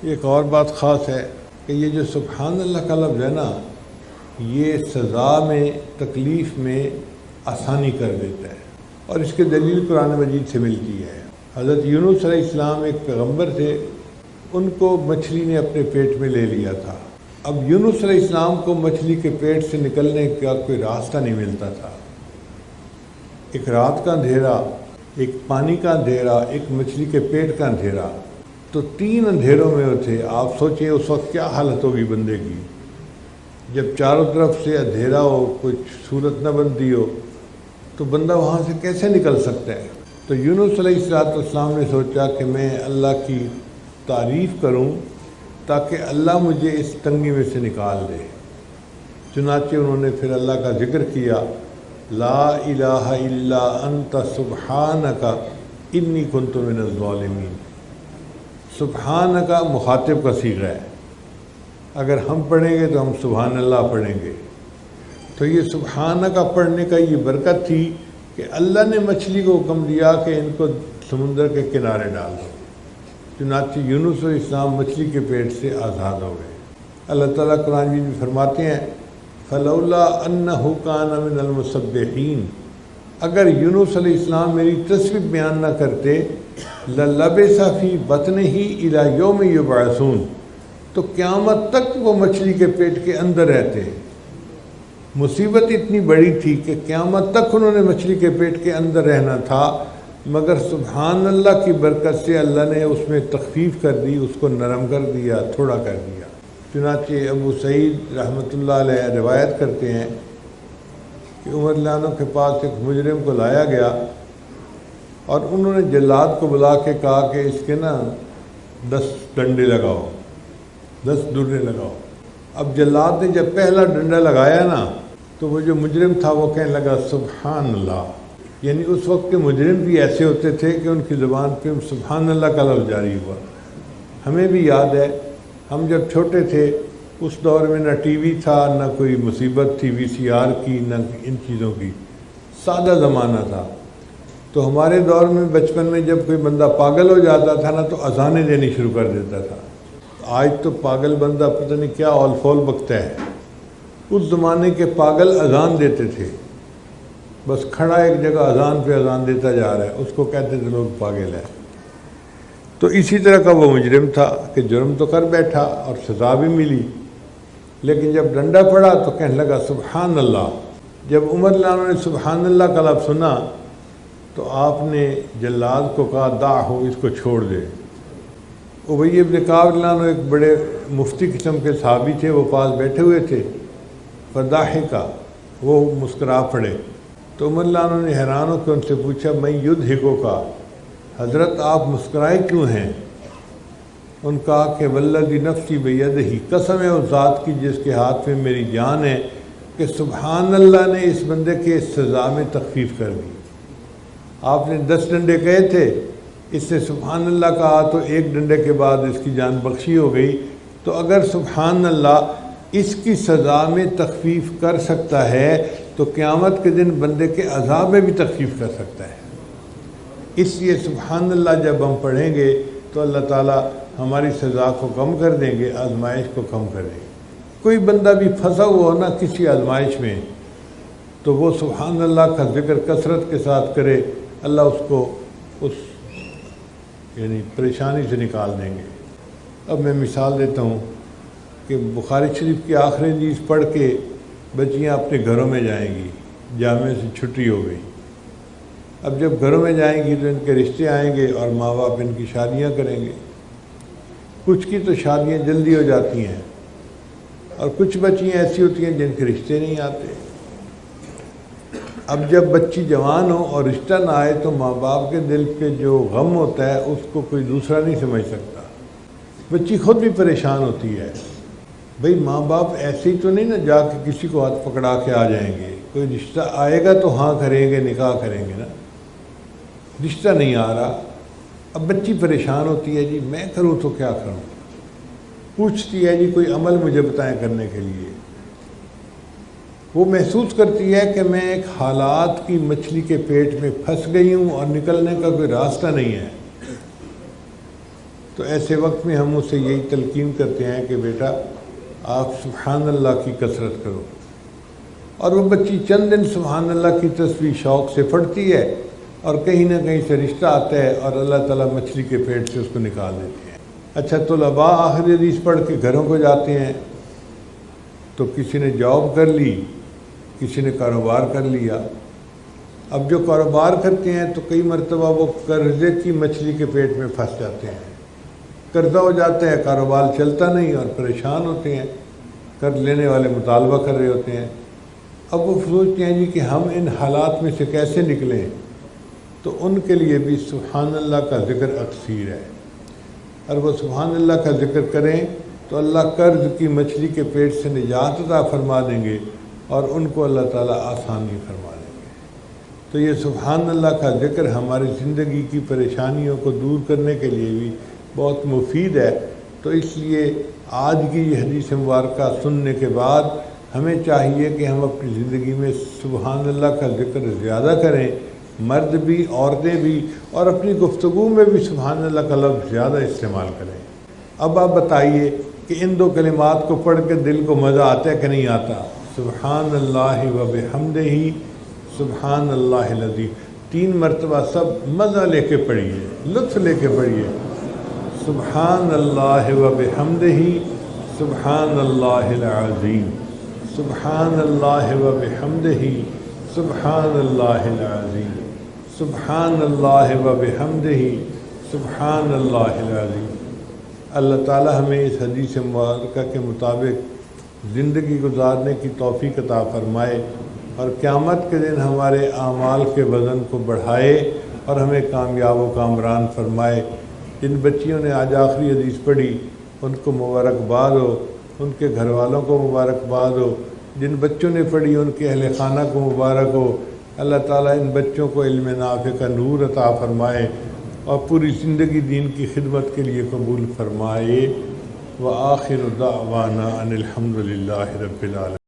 ایک اور بات خاص ہے کہ یہ جو سبحان اللہ کا لفظ ہے نا، یہ سزا میں، تکلیف میں آسانی کر دیتا ہے، اور اس کی دلیل قرآن مجید سے ملتی ہے۔ حضرت یونس علیہ السلام ایک پیغمبر تھے، ان کو مچھلی نے اپنے پیٹ میں لے لیا تھا۔ اب یونس علیہ السلام کو مچھلی کے پیٹ سے نکلنے کا کوئی راستہ نہیں ملتا تھا۔ ایک رات کا اندھیرا، ایک پانی کا اندھیرا، ایک مچھلی کے پیٹ کا اندھیرا، تو 3 اندھیروں میں وہ تھے۔ آپ سوچئے اس وقت کیا حالت ہوگی بندے کی، جب چاروں طرف سے اندھیرا ہو، کچھ صورت نہ بندی ہو، تو بندہ وہاں سے کیسے نکل سکتا ہے؟ تو یونس علیہ السلام نے سوچا کہ میں اللہ کی تعریف کروں تاکہ اللہ مجھے اس تنگی میں سے نکال دے۔ چنانچہ انہوں نے پھر اللہ کا ذکر کیا، لا الہ الا انت سبحانک انی کنت من الظالمین۔ سبحانک مخاطب کا صیغہ ہے، اگر ہم پڑھیں گے تو ہم سبحان اللہ پڑھیں گے۔ تو یہ سبحانک پڑھنے کا یہ برکت تھی کہ اللہ نے مچھلی کو حکم دیا کہ ان کو سمندر کے کنارے ڈال دو۔ چنانچہ یونس علیہ السلام مچھلی کے پیٹ سے آزاد ہو گئے۔ اللہ تعالیٰ قرآن مجید میں فرماتے ہیں، فلولا انہ کان من المسبحین، اگر یونس علیہ السلام میری تسبیح بیان نہ کرتے، للبث فی بطنہ الی یوم یبعثون، تو قیامت تک وہ مچھلی کے پیٹ کے اندر رہتے۔ مصیبت اتنی بڑی تھی کہ قیامت تک انہوں نے مچھلی کے پیٹ کے اندر رہنا تھا، مگر سبحان اللہ کی برکت سے اللہ نے اس میں تخفیف کر دی، اس کو نرم کر دیا، تھوڑا کر دیا۔ چنانچہ ابو سعید رحمۃ اللہ علیہ روایت کرتے ہیں کہ عمر رضی اللہ عنہ کے پاس ایک مجرم کو لایا گیا، اور انہوں نے جلاد کو بلا کے کہا کہ اس کے نا 10 ڈنڈے لگاؤ، 10 درے لگاؤ۔ اب جلاد نے جب پہلا ڈنڈا لگایا نا، تو وہ جو مجرم تھا وہ کہنے لگا سبحان اللہ، یعنی اس وقت کے مجرم بھی ایسے ہوتے تھے کہ ان کی زبان پہ سبحان اللہ کا لفظ جاری ہوا۔ ہمیں بھی یاد ہے، ہم جب چھوٹے تھے اس دور میں نہ ٹی وی تھا، نہ کوئی مصیبت تھی VCR کی، نہ ان چیزوں کی، سادہ زمانہ تھا۔ تو ہمارے دور میں بچپن میں جب کوئی بندہ پاگل ہو جاتا تھا نا، تو اذانیں دینی شروع کر دیتا تھا۔ آج تو پاگل بندہ پتہ نہیں کیا اول فول بکتا ہے، اس زمانے کے پاگل اذان دیتے تھے، بس کھڑا ایک جگہ اذان پہ اذان دیتا جا رہا ہے، اس کو کہتے تھے لوگ پاگل ہے۔ تو اسی طرح کا وہ مجرم تھا کہ جرم تو کر بیٹھا اور سزا بھی ملی، لیکن جب ڈنڈا پڑا تو کہنے لگا سبحان اللہ۔ جب عمر رضی اللہ عنہ نے سبحان اللہ کا لفظ سنا تو آپ نے جلاد کو کہا دعہ، اس کو چھوڑ دے۔ ابی بن کعب رضی اللہ عنہ ایک بڑے مفتی قسم کے صحابی تھے، وہ پاس بیٹھے ہوئے تھے، فضاحکا، وہ مسکرا پڑے۔ تو عمر رضی اللہ عنہ نے حیران ہو کے ان سے پوچھا میں یضحکو کا، حضرت آپ مسکرائے کیوں ہیں؟ ان کہا کہ والذی نفسی بیدہ، قسم ہے اس ذات کی جس کے ہاتھ میں میری جان ہے، کہ سبحان اللہ نے اس بندے کے سزا میں تخفیف کر دی۔ آپ نے 10 ڈنڈے کہے تھے، اس نے سبحان اللہ کہا تو ایک ڈنڈے کے بعد اس کی جان بخشی ہو گئی۔ تو اگر سبحان اللہ اس کی سزا میں تخفیف کر سکتا ہے تو قیامت کے دن بندے کے عذاب میں بھی تخفیف کر سکتا ہے۔ اس لیے سبحان اللہ جب ہم پڑھیں گے تو اللہ تعالیٰ ہماری سزا کو کم کر دیں گے، آزمائش کو کم کر دیں گے۔ کوئی بندہ بھی پھنسا ہوا ہو نا کسی آزمائش میں، تو وہ سبحان اللہ کا ذکر کثرت کے ساتھ کرے، اللہ اس کو اس یعنی پریشانی سے نکال دیں گے۔ اب میں مثال دیتا ہوں کہ بخاری شریف کی آخری حدیث پڑھ کے بچیاں اپنے گھروں میں جائیں گی، جامعہ سے چھٹی ہو گئی۔ اب جب گھروں میں جائیں گی تو ان کے رشتے آئیں گے اور ماں باپ ان کی شادیاں کریں گے۔ کچھ کی تو شادیاں جلدی ہو جاتی ہیں، اور کچھ بچیاں ایسی ہوتی ہیں جن کے رشتے نہیں آتے۔ اب جب بچی جوان ہو اور رشتہ نہ آئے تو ماں باپ کے دل پہ جو غم ہوتا ہے اس کو کوئی دوسرا نہیں سمجھ سکتا۔ بچی خود بھی پریشان ہوتی ہے، بھئی ماں باپ ایسے ہی تو نہیں نا جا کے کسی کو ہاتھ پکڑا کے آ جائیں گے، کوئی رشتہ آئے گا تو ہاں کریں گے، نکاح کریں گے نا، رشتہ نہیں آ رہا۔ اب بچی پریشان ہوتی ہے، جی میں کروں تو کیا کروں، پوچھتی ہے جی کوئی عمل مجھے بتائیں کرنے کے لیے۔ وہ محسوس کرتی ہے کہ میں ایک حالات کی مچھلی کے پیٹ میں پھنس گئی ہوں اور نکلنے کا کوئی راستہ نہیں ہے۔ تو تو ایسے وقت میں ہم اسے یہی تلقین کرتے ہیں کہ بیٹا آپ سبحان اللہ کی کثرت کرو، اور وہ بچی چند دن سبحان اللہ کی تسبیح شوق سے پڑھتی ہے اور کہیں نہ کہیں سے رشتہ آتا ہے اور اللہ تعالیٰ مچھلی کے پیٹ سے اس کو نکال دیتے ہیں۔ اچھا طلباء آخری حدیث پڑھ کے گھروں کو جاتے ہیں تو کسی نے جاب کر لی، کسی نے کاروبار کر لیا۔ اب جو کاروبار کرتے ہیں تو کئی مرتبہ وہ قرضے کی مچھلی کے پیٹ میں پھنس جاتے ہیں، قرضہ ہو جاتا ہے، کاروبار چلتا نہیں اور پریشان ہوتے ہیں، قرض لینے والے مطالبہ کر رہے ہوتے ہیں۔ اب وہ سوچتے ہیں جی کہ ہم ان حالات میں سے کیسے نکلیں، تو ان کے لیے بھی سبحان اللہ کا ذکر اکثیر ہے، اور وہ سبحان اللہ کا ذکر کریں تو اللہ قرض کی مچھلی کے پیٹ سے نجات عطا فرما دیں گے اور ان کو اللہ تعالیٰ آسانی فرما دیں گے۔ تو یہ سبحان اللہ کا ذکر ہماری زندگی کی پریشانیوں کو دور کرنے کے لیے بھی بہت مفید ہے۔ تو اس لیے آج کی یہ حدیث مبارکہ سننے کے بعد ہمیں چاہیے کہ ہم اپنی زندگی میں سبحان اللہ کا ذکر زیادہ کریں، مرد بھی، عورتیں بھی، اور اپنی گفتگو میں بھی سبحان اللہ کا لفظ زیادہ استعمال کریں۔ اب آپ بتائیے کہ ان دو کلمات کو پڑھ کے دل کو مزہ آتا ہے کہ نہیں آتا؟ سبحان اللہ و بحمدہ سبحان اللہ العظیم، 3 مرتبہ سب مزہ لے کے پڑھیے، لطف لے کے پڑھیے۔ سبحان اللہ و بحمدہ سبحان اللہ العظیم، سبحان اللہ و بحمدہ سبحان اللہ العظیم، سبحان اللہ و بحمدہ سبحان اللہ العظیم۔ اللہ تعالی ہمیں اس حدیث مبارکہ کے مطابق زندگی گزارنے کی توفیق عطا فرمائے اور قیامت کے دن ہمارے اعمال کے وزن کو بڑھائے اور ہمیں کامیاب و کامران فرمائے۔ جن بچیوں نے آج آخری حدیث پڑھی ان کو مبارکباد ہو، ان کے گھر والوں کو مبارکباد ہو، جن بچوں نے پڑھی ان کے اہل خانہ کو مبارک ہو۔ اللہ تعالیٰ ان بچوں کو علم نافع کا نور عطا فرمائے اور پوری زندگی دین کی خدمت کے لیے قبول فرمائے۔ وآخر دعوانا ان الحمد للہ رب العالمین۔